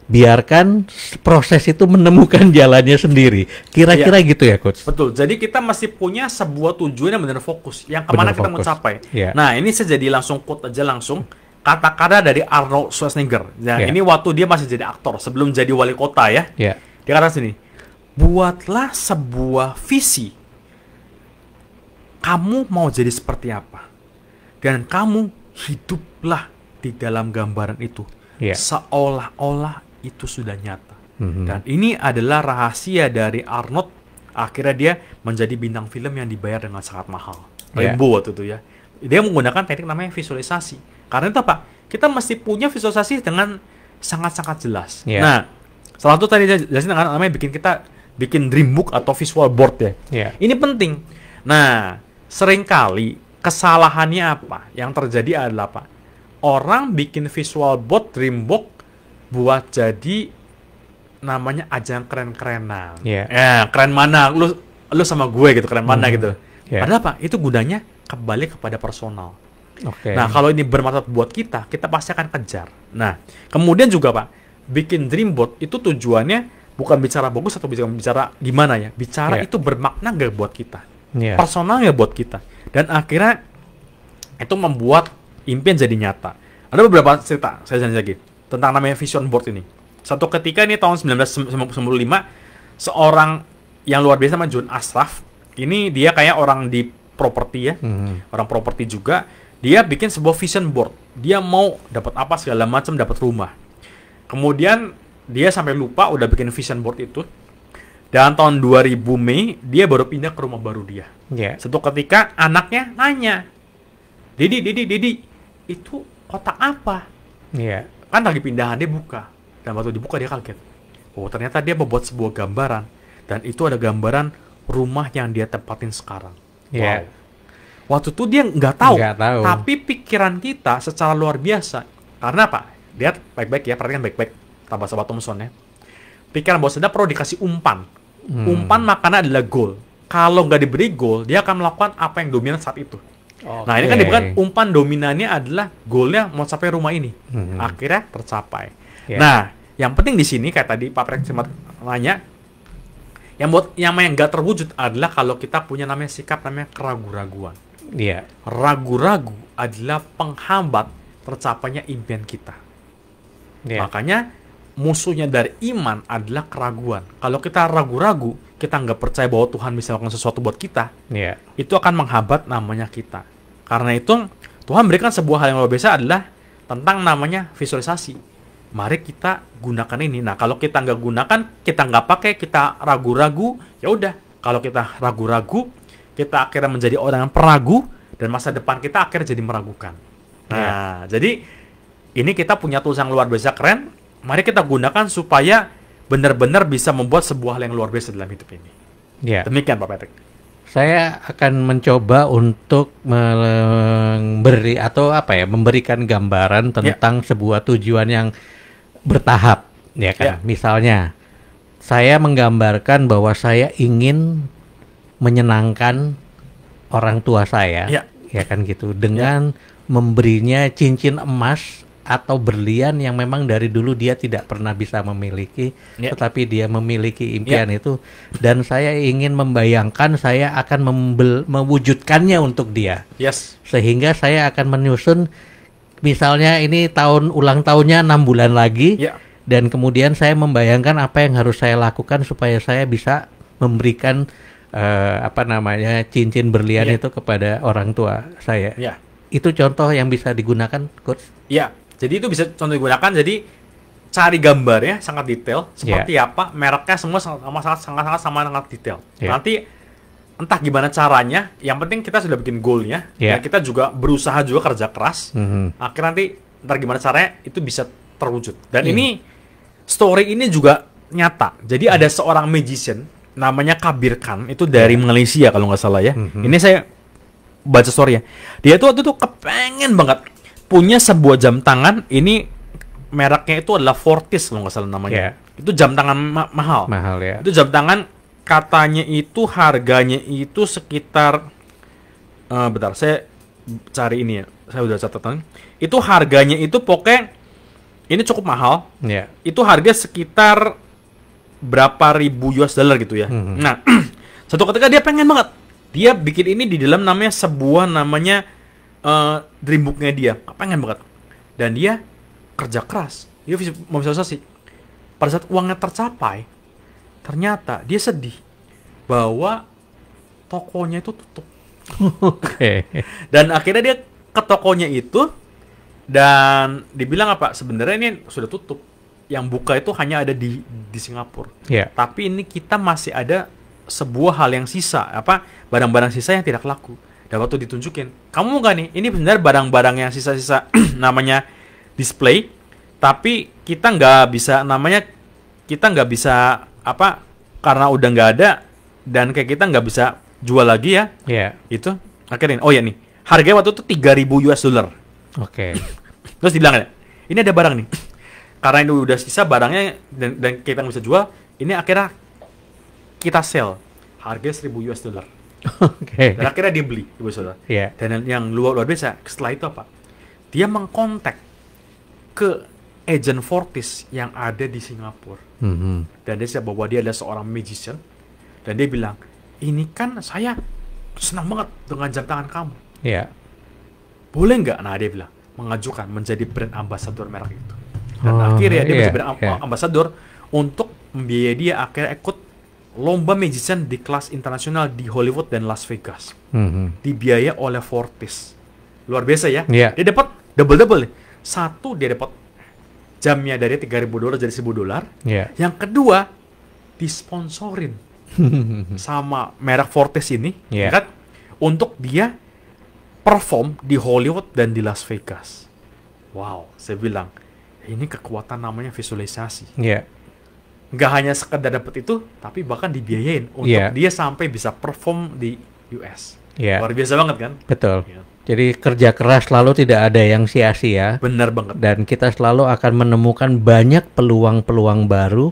Speaker 1: Biarkan proses itu menemukan jalannya sendiri. Kira-kira gitu ya, Coach?
Speaker 2: Betul. Jadi kita masih punya sebuah tujuan yang benar fokus, yang kemana kita mau capai. Nah, ini saya jadi langsung quote aja langsung. Kata-kata dari Arnold Schwarzenegger. Nah, ini waktu dia masih jadi aktor, sebelum jadi wali kota ya. Dia kata sini, buatlah sebuah visi. Kamu mau jadi seperti apa? Dan kamu hiduplah di dalam gambaran itu. Seolah-olah itu sudah nyata. Dan ini adalah rahasia dari Arnold. Akhirnya dia menjadi bintang film yang dibayar dengan sangat mahal. Rainbow waktu itu ya. Dia menggunakan teknik namanya visualisasi. Karena itu apa? Kita mesti punya visualisasi dengan sangat-sangat jelas. Nah, salah satu tadi jelasin namanya bikin dream book atau visual board ya. Ini penting. Nah, seringkali kesalahannya apa? Yang terjadi adalah apa? Orang bikin visual board, dream book buat jadi namanya ajang keren-kerenan. Ya, keren mana? Lu sama gue gitu, keren mana gitu. Padahal apa? Itu gunanya kembali kepada personal. Nah, kalau ini bermanfaat buat kita pasti akan kejar. Nah, kemudian juga Pak, bikin dream board itu tujuannya bukan bicara bagus atau bicara gimana ya. Bicara itu bermakna gak buat kita. Personalnya buat kita. Dan akhirnya itu membuat impian jadi nyata. Ada beberapa cerita, saya janji lagi, tentang namanya vision board ini. Satu ketika ini tahun 1995, seorang yang luar biasa namanya John Ashraf, ini dia kayak orang di properti ya, orang properti juga, dia bikin sebuah vision board. Dia mau dapat apa segala macam, dapat rumah. Kemudian dia sampai lupa udah bikin vision board itu. Dan tahun 2000 Mei, dia baru pindah ke rumah baru dia. Satu ketika anaknya nanya, Didi, itu kotak apa? Kan lagi pindahan, dia buka. Dan waktu dibuka dia kaget. Oh, ternyata dia membuat sebuah gambaran. Dan itu ada gambaran rumah yang dia tempatin sekarang. Wow. Waktu itu dia nggak tahu. Tapi pikiran kita secara luar biasa. Karena apa? Lihat baik-baik ya, perhatikan baik-baik. Tambah sahabat Thompson ya. Pikiran bahwa Anda perlu dikasih umpan. Umpan makanya adalah goal. Kalau nggak diberi goal, dia akan melakukan apa yang dominan saat itu. Nah, ini kan bukan umpan dominannya adalah goalnya mau capai rumah ini. Akhirnya tercapai. Nah, yang penting di sini kayak tadi Pak Prek sempat nanya, yang nggak terwujud adalah kalau kita punya namanya sikap namanya keraguan-raguan. Ragu-ragu adalah penghambat tercapainya impian kita. Makanya musuhnya dari iman adalah keraguan. Kalau kita ragu-ragu, kita nggak percaya bahwa Tuhan bisa melakukan sesuatu buat kita, itu akan menghambat namanya kita. Karena itu Tuhan berikan sebuah hal yang luar biasa adalah tentang namanya visualisasi. Mari kita gunakan ini. Nah, kalau kita nggak gunakan, kita nggak pakai, kita ragu-ragu, ya udah. Kalau kita ragu-ragu, kita akhirnya menjadi orang yang peragu, dan masa depan kita akhirnya jadi meragukan. Nah, jadi ini kita punya tools yang luar biasa keren. Mari kita gunakan supaya benar-benar bisa membuat sebuah hal yang luar biasa dalam hidup ini. Demikian Pak Patrick.
Speaker 1: Saya akan mencoba untuk memberi atau memberikan gambaran tentang sebuah tujuan yang bertahap, ya kan? Misalnya, saya menggambarkan bahwa saya ingin menyenangkan orang tua saya, ya kan gitu, dengan memberinya cincin emas atau berlian yang memang dari dulu dia tidak pernah bisa memiliki, tetapi dia memiliki impian itu, dan saya ingin membayangkan saya akan mewujudkannya untuk dia, sehingga saya akan menyusun, misalnya ini ulang tahunnya 6 bulan lagi, dan kemudian saya membayangkan apa yang harus saya lakukan supaya saya bisa memberikan cincin berlian itu kepada orang tua saya. Itu contoh yang bisa digunakan, Coach?
Speaker 2: Jadi itu bisa contoh digunakan. Jadi cari gambarnya sangat detail, seperti apa, mereknya semua sangat detail. Nanti entah gimana caranya, yang penting kita sudah bikin goalnya, dan kita juga berusaha juga kerja keras. Akhirnya nanti entar gimana caranya itu bisa terwujud. Dan ini story ini juga nyata. Jadi ada seorang magician namanya Kabir Khan, itu dari Malaysia kalau nggak salah ya. Ini saya baca story-nya. Dia tuh waktu itu kepengen banget punya sebuah jam tangan. Ini mereknya itu adalah Fortis kalau nggak salah namanya. Itu jam tangan mahal. Itu jam tangan katanya itu harganya itu sekitar bentar saya cari ini ya. Saya udah catatan. Itu harganya itu pokoknya ini cukup mahal. Itu harga sekitar berapa ribu US dollar gitu ya. Nah, satu ketika dia pengen banget. Dia bikin ini di dalam namanya sebuah dreambooknya dia. Pengen banget. Dan dia kerja keras. Dia memvisualisasi. Pada saat uangnya tercapai, ternyata dia sedih bahwa tokonya itu tutup. Dan akhirnya dia ke tokonya itu dan dibilang apa? Sebenarnya ini sudah tutup. Yang buka itu hanya ada di Singapura. Tapi ini kita masih ada sebuah hal yang sisa, barang-barang sisa yang tidak laku. Dan waktu ditunjukin, kamu nggak nih? Ini benar barang-barang yang sisa-sisa namanya display, tapi kita nggak bisa karena udah nggak ada dan kayak kita nggak bisa jual lagi ya. Itu akhirnya, nih harganya waktu itu 3.000 US dollar. Terus dibilang ini ada barang nih, karena itu udah sisa barangnya dan kita nggak bisa jual, ini akhirnya kita sell harga 1.000 US dollar. Dan akhirnya dia beli, ibu saudara. Dan yang luar biasa setelah itu apa? Dia mengkontak ke agent Fortis yang ada di Singapura. Dan dia siap bahwa dia adalah seorang magician. Dan dia bilang, ini kan saya senang banget dengan jam tangan kamu. Boleh nggak? Nah, dia bilang mengajukan menjadi brand ambassador merek itu. Dan akhirnya dia menjadi brand ambassador untuk membiayai dia akhirnya ikut lomba magician di kelas internasional di Hollywood dan Las Vegas. Dibiayai oleh Fortis. Luar biasa ya. Dia dapat double. Satu, dia dapat jamnya dari 3.000 dolar jadi 1.000 dolar. Yang kedua, disponsorin sama merek Fortis ini, kan? Untuk dia perform di Hollywood dan di Las Vegas. Wow, saya bilang, ini kekuatan namanya visualisasi. Nggak hanya sekedar dapat itu, tapi bahkan dibiayain untuk dia sampai bisa perform di US. Luar biasa banget kan?
Speaker 1: Betul. Jadi kerja keras selalu tidak ada yang sia-sia.
Speaker 2: Benar banget.
Speaker 1: Dan kita selalu akan menemukan banyak peluang-peluang baru.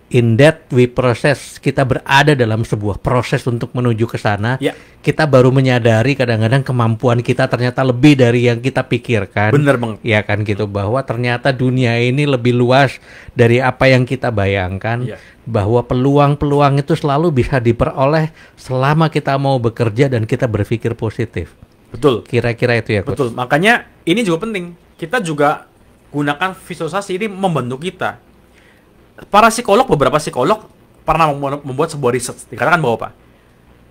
Speaker 1: In that we process, kita berada dalam sebuah proses untuk menuju ke sana. Kita baru menyadari kadang-kadang kemampuan kita ternyata lebih dari yang kita pikirkan.
Speaker 2: Bener banget.
Speaker 1: Ya kan gitu, bahwa ternyata dunia ini lebih luas dari apa yang kita bayangkan. Bahwa peluang-peluang itu selalu bisa diperoleh selama kita mau bekerja dan kita berpikir positif.
Speaker 2: Betul.
Speaker 1: Kira-kira itu ya, Coach.
Speaker 2: Betul. Makanya ini juga penting. Kita juga gunakan visualisasi ini membantu kita. Beberapa psikolog pernah membuat sebuah riset. Dikatakan bahwa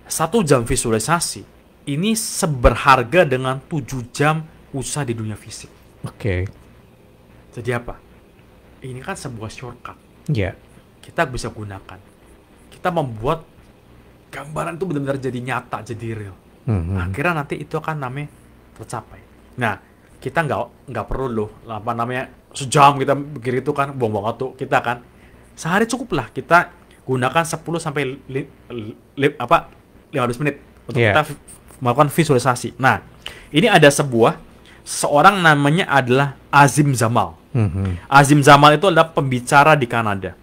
Speaker 2: 1 jam visualisasi ini seberharga dengan 7 jam usah di dunia fisik.
Speaker 1: Oke.
Speaker 2: Jadi apa? Ini kan sebuah shortcut.
Speaker 1: Ya.
Speaker 2: Kita bisa gunakan. Kita membuat gambaran itu benar-benar jadi nyata, jadi real. Akhirnya nanti itu akan namanya tercapai. Nah, kita nggak perlu loh, apa namanya, sejam kita pikir itu kan, buang-buang waktu kita kan. Sehari cukup lah kita gunakan 10 sampai 15 menit untuk kita melakukan visualisasi. Nah, ini ada seorang namanya adalah Azim Zamal. Azim Zamal itu adalah pembicara di Kanada.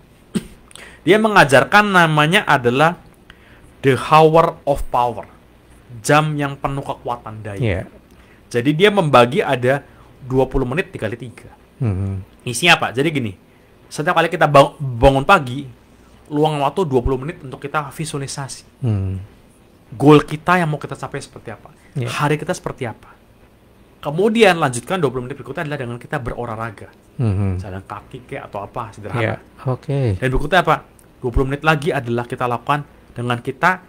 Speaker 2: Dia mengajarkan namanya adalah The Hour of Power, jam yang penuh kekuatan daya. Jadi dia membagi ada 20 menit dikali 3. Isinya apa? Jadi gini, setiap kali kita bangun pagi, luang waktu 20 menit untuk kita visualisasi. Goal kita yang mau kita capai seperti apa, hari kita seperti apa. Kemudian lanjutkan 20 menit berikutnya adalah dengan kita berolahraga, jalan kaki kayak atau apa sederhana. Dan berikutnya apa? 20 menit lagi adalah kita lakukan dengan kita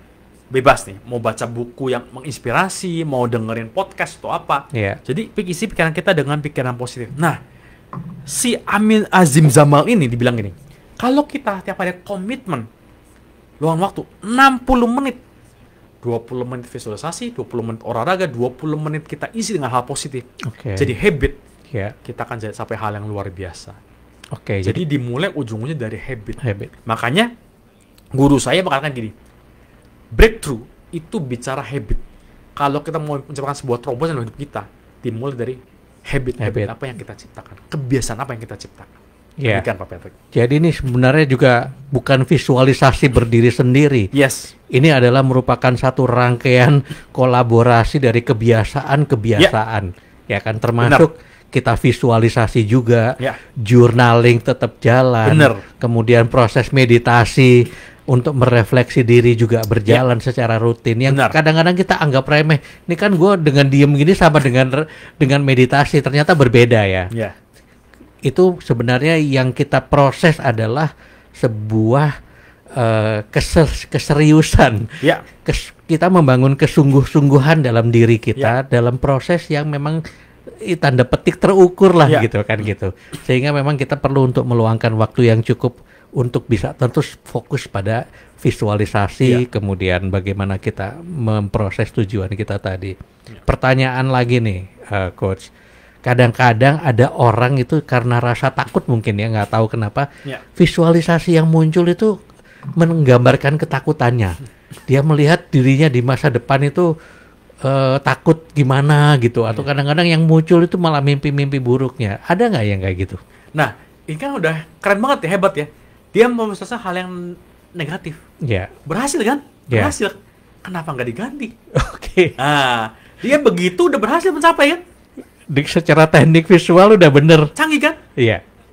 Speaker 2: bebas nih, mau baca buku yang menginspirasi, mau dengerin podcast atau apa. Jadi isi pikiran kita dengan pikiran positif. Nah, si Azim Zamal ini dibilang gini, kalau kita tiap hari komitmen luang waktu 60 menit, 20 menit visualisasi, 20 menit olahraga, 20 menit kita isi dengan hal positif. Jadi habit, kita akan sampai hal yang luar biasa. Jadi dimulai ujung-ujungnya dari habit. Makanya guru saya mengatakan gini, breakthrough itu bicara habit. Kalau kita mau menciptakan sebuah terobosan dalam hidup kita, dimulai dari habit apa yang kita ciptakan, kebiasaan apa yang kita ciptakan. Demikian, Pak Patrick.
Speaker 1: Jadi ini sebenarnya juga bukan visualisasi berdiri sendiri. Ini adalah merupakan satu rangkaian kolaborasi dari kebiasaan-kebiasaan. Ya kan, termasuk kita visualisasi juga, journaling tetap jalan, kemudian proses meditasi untuk merefleksi diri juga berjalan secara rutin. Yang kadang-kadang kita anggap remeh. Ini kan gue dengan diem gini sama dengan meditasi, ternyata berbeda ya. Itu sebenarnya yang kita proses adalah sebuah keseriusan. Kita membangun kesungguh-sungguhan dalam diri kita, dalam proses yang memang tanda petik terukur lah gitu kan gitu. Sehingga memang kita perlu untuk meluangkan waktu yang cukup untuk bisa tentu fokus pada visualisasi, kemudian bagaimana kita memproses tujuan kita tadi. Pertanyaan lagi nih, Coach. Kadang-kadang ada orang itu karena rasa takut mungkin ya, nggak tahu kenapa, visualisasi yang muncul itu menggambarkan ketakutannya. Dia melihat dirinya di masa depan itu takut gimana gitu, atau kadang-kadang yang muncul itu malah mimpi-mimpi buruknya. Ada nggak yang kayak gitu?
Speaker 2: Nah, ini kan udah keren banget ya, hebat ya. Dia memvisualisasi hal yang negatif. Berhasil kan? Berhasil. Kenapa nggak diganti? Nah, dia begitu udah berhasil mencapai kan?
Speaker 1: Secara teknik visual udah bener.
Speaker 2: Canggih kan?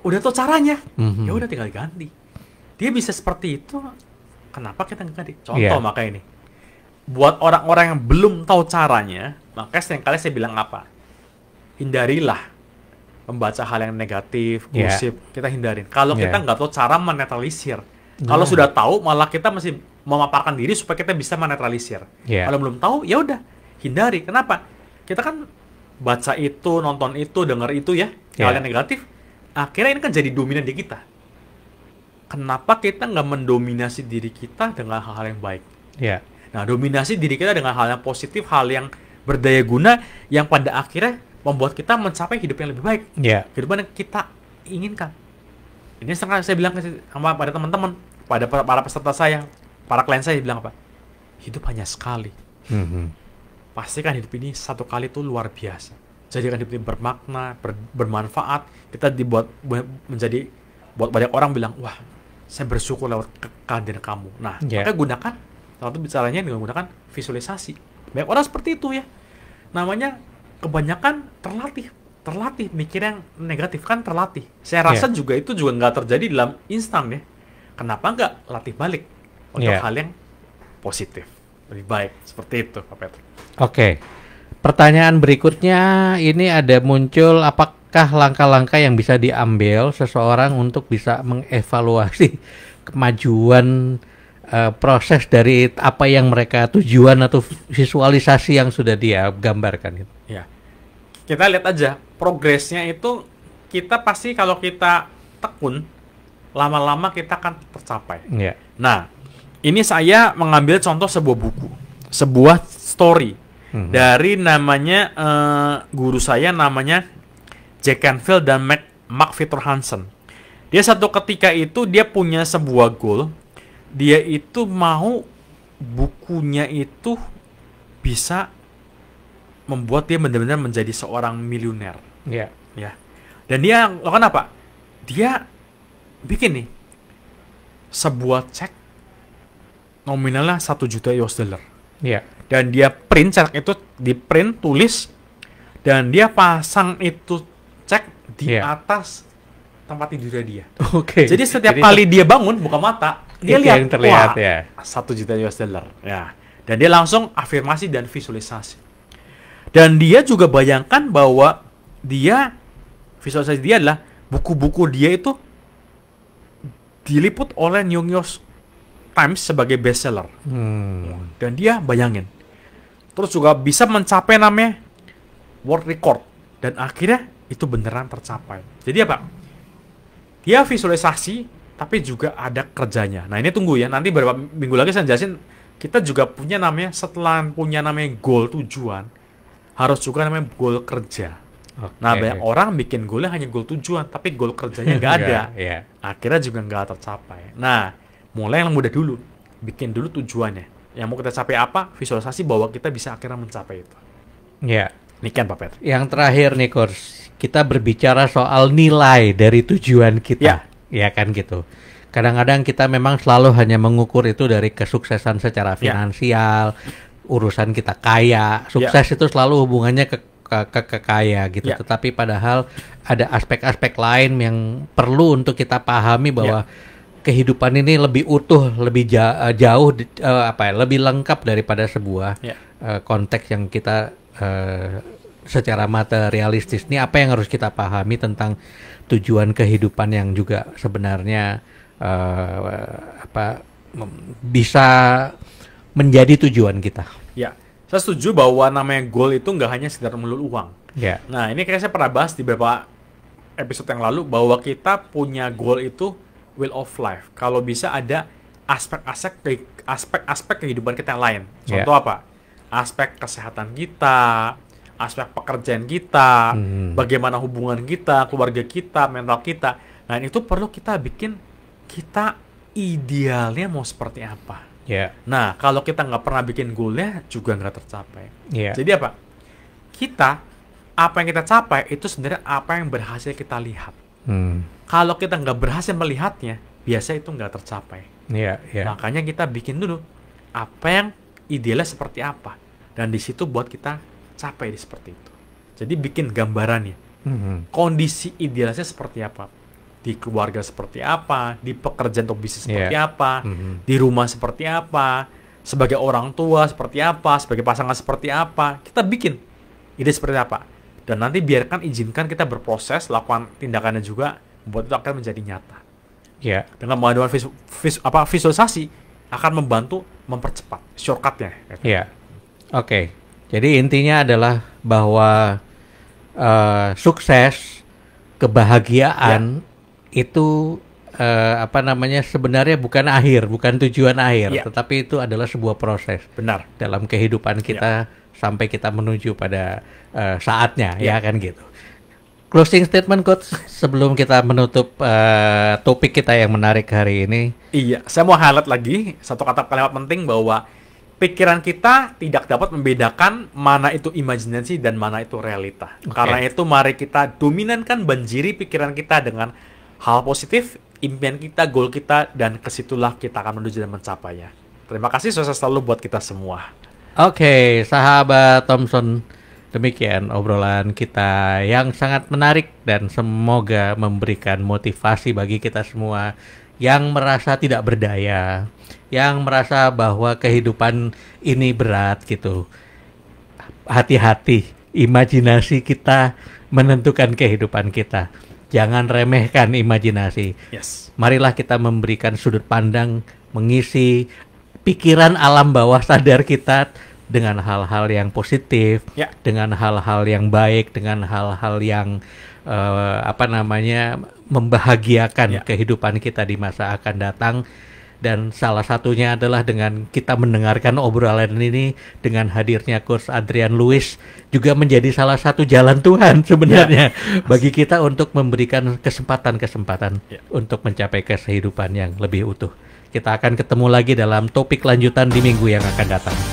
Speaker 2: Udah tahu caranya. Ya udah tinggal diganti. Dia bisa seperti itu. Kenapa kita nggak ganti? Contoh makanya ini. Buat orang-orang yang belum tahu caranya, makanya seringkali saya bilang apa? Hindarilah membaca hal yang negatif, gosip. Kita hindarin. Kalau kita nggak tahu cara menetralisir. Kalau sudah tahu, malah kita masih memaparkan diri supaya kita bisa menetralisir. Kalau belum tahu, ya udah hindari. Kenapa? Kita kan baca itu, nonton itu, dengar itu ya, hal yang negatif. Akhirnya ini kan jadi dominan di kita. Kenapa kita nggak mendominasi diri kita dengan hal-hal yang baik? Nah, dominasi diri kita dengan hal yang positif, hal yang berdaya guna, yang pada akhirnya membuat kita mencapai hidup yang lebih baik. Kehidupan yang kita inginkan. Ini sering saya bilang pada teman-teman, pada para peserta saya, para klien saya bilang apa? Hidup hanya sekali. Pastikan hidup ini satu kali itu luar biasa. Jadikan hidup ini bermakna, bermanfaat. Kita dibuat menjadi, buat banyak orang bilang, wah, saya bersyukur lewat kehadiran kamu. Nah, maka gunakan, salah satu bicaranya dengan menggunakan visualisasi. Banyak orang seperti itu ya. Namanya kebanyakan terlatih mikir yang negatif kan terlatih. Saya rasa juga itu juga nggak terjadi dalam instan ya. Kenapa nggak latih balik untuk hal yang positif, lebih baik seperti itu, Pak Patrick.
Speaker 1: Pertanyaan berikutnya ini ada muncul, apakah langkah-langkah yang bisa diambil seseorang untuk bisa mengevaluasi kemajuan proses dari apa yang mereka tujuan atau visualisasi yang sudah dia gambarkan itu?
Speaker 2: kita lihat aja progresnya itu, kita pasti kalau kita tekun lama-lama kita akan tercapai.
Speaker 1: Yeah.
Speaker 2: Nah, ini saya mengambil contoh sebuah buku, sebuah story dari namanya guru saya namanya Jack Canfield dan Mark Victor Hansen. Dia satu ketika itu dia punya sebuah goal, dia itu mau bukunya itu bisa membuat dia benar-benar menjadi seorang miliuner.
Speaker 1: Iya.
Speaker 2: Ya. Dan dia lakukan apa? Dia bikin nih sebuah cek nominalnya 1 juta US dollar.
Speaker 1: Iya.
Speaker 2: Dan dia print cek itu, di print, tulis, dan dia pasang itu cek di atas tempat tidurnya dia.
Speaker 1: Oke.
Speaker 2: Jadi setiap kali dia bangun buka mata, dia lihat,
Speaker 1: yang terlihat,
Speaker 2: wah,
Speaker 1: ya.
Speaker 2: 1 juta US dollar. Ya. Dan dia langsung afirmasi dan visualisasi. Dan dia juga bayangkan bahwa dia, visualisasi dia adalah buku-buku dia itu diliput oleh New York Times sebagai bestseller. Dan dia bayangin. Terus juga bisa mencapai namanya world record. Dan akhirnya itu beneran tercapai. Jadi apa? Dia visualisasi, tapi juga ada kerjanya. Nah ini tunggu ya, nanti beberapa minggu lagi saya jelasin. Kita juga punya namanya, setelah punya namanya goal tujuan, harus juga namanya goal kerja. Nah banyak orang bikin goalnya hanya goal tujuan, tapi goal kerjanya nggak ada. Akhirnya juga nggak tercapai. Nah mulai yang mudah dulu, bikin dulu tujuannya. Yang mau kita capai apa, visualisasi bahwa kita bisa akhirnya mencapai itu.
Speaker 1: Iya.
Speaker 2: Demikian Pak Pet.
Speaker 1: Yang terakhir nih Coach, kita berbicara soal nilai dari tujuan kita. Ya kan gitu. Kadang-kadang kita memang selalu hanya mengukur itu dari kesuksesan secara finansial, urusan kita kaya. Sukses itu selalu hubungannya ke kaya gitu. Tetapi padahal ada aspek-aspek lain yang perlu untuk kita pahami bahwa kehidupan ini lebih utuh, lebih jauh lebih lengkap daripada sebuah konteks yang kita secara materialistis. Ini apa yang harus kita pahami tentang tujuan kehidupan yang juga sebenarnya bisa menjadi tujuan kita.
Speaker 2: Ya, saya setuju bahwa namanya goal itu nggak hanya sekedar melulu uang. Nah, ini kayaknya saya pernah bahas di beberapa episode yang lalu bahwa kita punya goal itu will of life. Kalau bisa ada aspek-aspek kehidupan kita yang lain. Contoh apa? Aspek kesehatan kita, aspek pekerjaan kita, bagaimana hubungan kita, keluarga kita, mental kita. Nah, itu perlu kita bikin, kita idealnya mau seperti apa. Nah, kalau kita nggak pernah bikin goalnya juga nggak tercapai. Jadi apa? Apa yang kita capai itu sebenarnya apa yang berhasil kita lihat. Kalau kita nggak berhasil melihatnya, biasa itu nggak tercapai. Makanya kita bikin dulu apa yang idealnya seperti apa, dan di situ buat kita capai seperti itu. Jadi bikin gambarannya, kondisi idealnya seperti apa, di keluarga seperti apa, di pekerjaan atau bisnis seperti apa, di rumah seperti apa, sebagai orang tua seperti apa, sebagai pasangan seperti apa. Kita bikin ide seperti apa, dan nanti izinkan kita berproses, lakukan tindakannya juga, membuat itu akan menjadi nyata. Dengan mengadakan visualisasi akan membantu mempercepat shortcutnya.
Speaker 1: Oke. Jadi intinya adalah bahwa sukses, kebahagiaan itu sebenarnya bukan akhir, bukan tujuan akhir, tetapi itu adalah sebuah proses.
Speaker 2: Benar.
Speaker 1: Dalam kehidupan kita sampai kita menuju pada saatnya, ya kan gitu. Closing statement Coach sebelum kita menutup topik kita yang menarik hari ini.
Speaker 2: Iya, saya mau highlight lagi satu kalimat penting bahwa pikiran kita tidak dapat membedakan mana itu imajinasi dan mana itu realita. Karena itu mari kita dominankan, banjiri pikiran kita dengan hal positif, impian kita, goal kita, dan kesitulah kita akan menuju dan mencapainya. Terima kasih, sukses selalu buat kita semua.
Speaker 1: Oke, sahabat Thompson, demikian obrolan kita yang sangat menarik dan semoga memberikan motivasi bagi kita semua yang merasa tidak berdaya, yang merasa bahwa kehidupan ini berat gitu. Hati-hati, imajinasi kita menentukan kehidupan kita. Jangan remehkan imajinasi. Marilah kita memberikan sudut pandang, mengisi pikiran alam bawah sadar kita dengan hal-hal yang positif, dengan hal-hal yang baik, dengan hal-hal yang membahagiakan kehidupan kita di masa akan datang. Dan salah satunya adalah dengan kita mendengarkan obrolan ini, dengan hadirnya Coach Adrian Lewis juga menjadi salah satu jalan Tuhan sebenarnya bagi kita untuk memberikan kesempatan-kesempatan untuk mencapai kehidupan yang lebih utuh. Kita akan ketemu lagi dalam topik lanjutan di minggu yang akan datang.